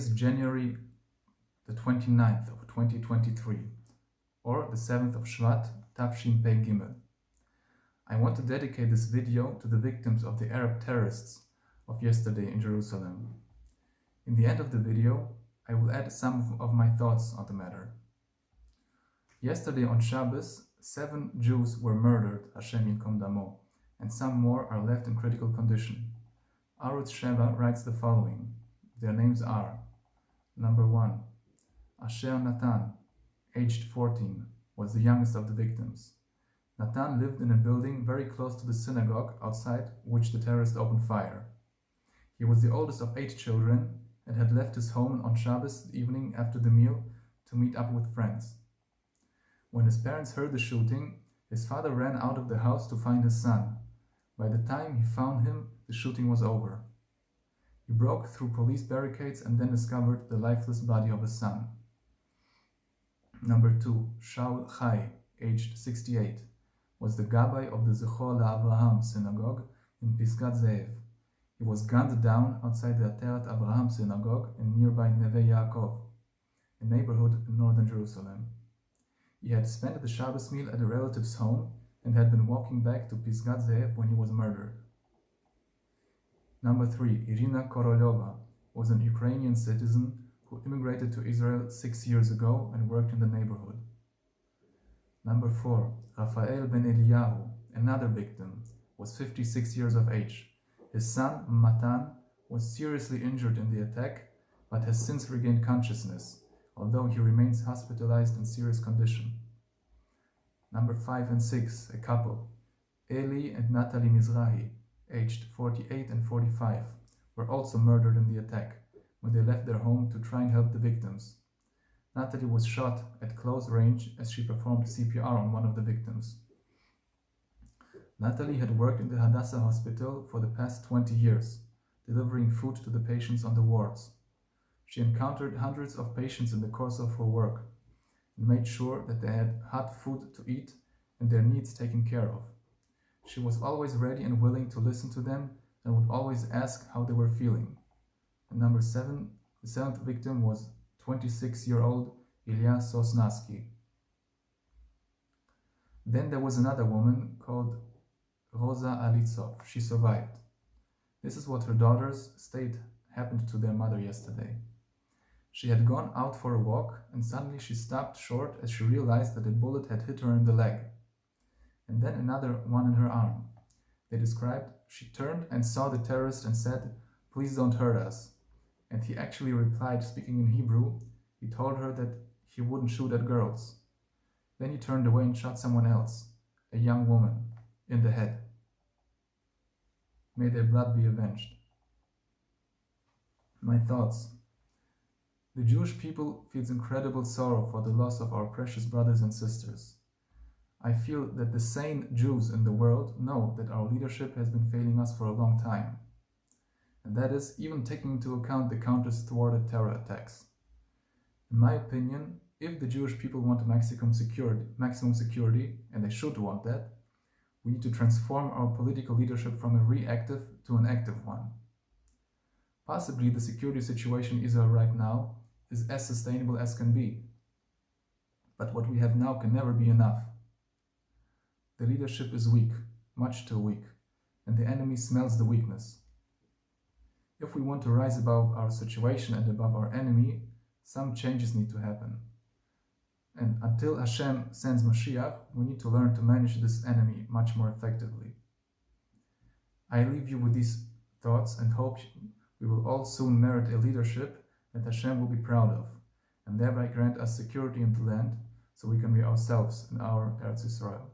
is January the 29th of 2023, or the 7th of Shvat, Tafshin Pei Gimel. I want to dedicate this video to the victims of the Arab terrorists of yesterday in Jerusalem. In the end of the video, I will add some of my thoughts on the matter. Yesterday on Shabbos, 7 Jews were murdered, Hashem Yinkom Damo, and some more are left in critical condition. Arutz Sheva writes the following. Their names are: number 1, Asher Natan, aged 14, was the youngest of the victims. Natan lived in a building very close to the synagogue outside which the terrorists opened fire. He was the oldest of 8 children and had left his home on Shabbos evening after the meal to meet up with friends. When his parents heard the shooting, his father ran out of the house to find his son. By the time he found him, the shooting was over. He broke through police barricades and then discovered the lifeless body of his son. Number 2, Shaul Chai, aged 68, was the gabbai of the Zechor LaAvraham synagogue in Pisgat Ze'ev. He was gunned down outside the Ateret Avraham synagogue in nearby Neve Yaakov, a neighborhood in northern Jerusalem. He had spent the Shabbos meal at a relative's home and had been walking back to Pisgat Ze'ev when he was murdered. Number 3, Irina Korolyova, was an Ukrainian citizen who immigrated to Israel 6 years ago and worked in the neighborhood. Number 4, Rafael Ben Eliyahu, another victim, was 56 years of age. His son, Matan, was seriously injured in the attack, but has since regained consciousness, although he remains hospitalized in serious condition. Number 5 and 6, a couple, Eli and Natalie Mizrahi, aged 48 and 45, were also murdered in the attack when they left their home to try and help the victims. Natalie was shot at close range as she performed CPR on one of the victims. Natalie had worked in the Hadassah hospital for the past 20 years, delivering food to the patients on the wards. She encountered hundreds of patients in the course of her work and made sure that they had hot food to eat and their needs taken care of. She was always ready and willing to listen to them and would always ask how they were feeling. And number 7, the 7th victim was 26-year-old Ilya Sosnasky. Then there was another woman called Rosa Alitsov. She survived. This is what her daughters state happened to their mother yesterday. She had gone out for a walk and suddenly she stopped short as she realized that a bullet had hit her in the leg, and then another one in her arm. They described she turned and saw the terrorist and said, "Please don't hurt us." And he actually replied, speaking in Hebrew. He told her that he wouldn't shoot at girls. Then he turned away and shot someone else, a young woman, in the head. May their blood be avenged. My thoughts. The Jewish people feels incredible sorrow for the loss of our precious brothers and sisters. I feel that the sane Jews in the world know that our leadership has been failing us for a long time. And that is even taking into account the counter-thwarted terror attacks. In my opinion, if the Jewish people want maximum security, and they should want that, we need to transform our political leadership from a reactive to an active one. Possibly the security situation in Israel right now is as sustainable as can be. But what we have now can never be enough. The leadership is weak, much too weak, and the enemy smells the weakness. If we want to rise above our situation and above our enemy, some changes need to happen. And until Hashem sends Mashiach, we need to learn to manage this enemy much more effectively. I leave you with these thoughts and hope we will all soon merit a leadership that Hashem will be proud of, and thereby grant us security in the land so we can be ourselves in our Eretz Yisrael.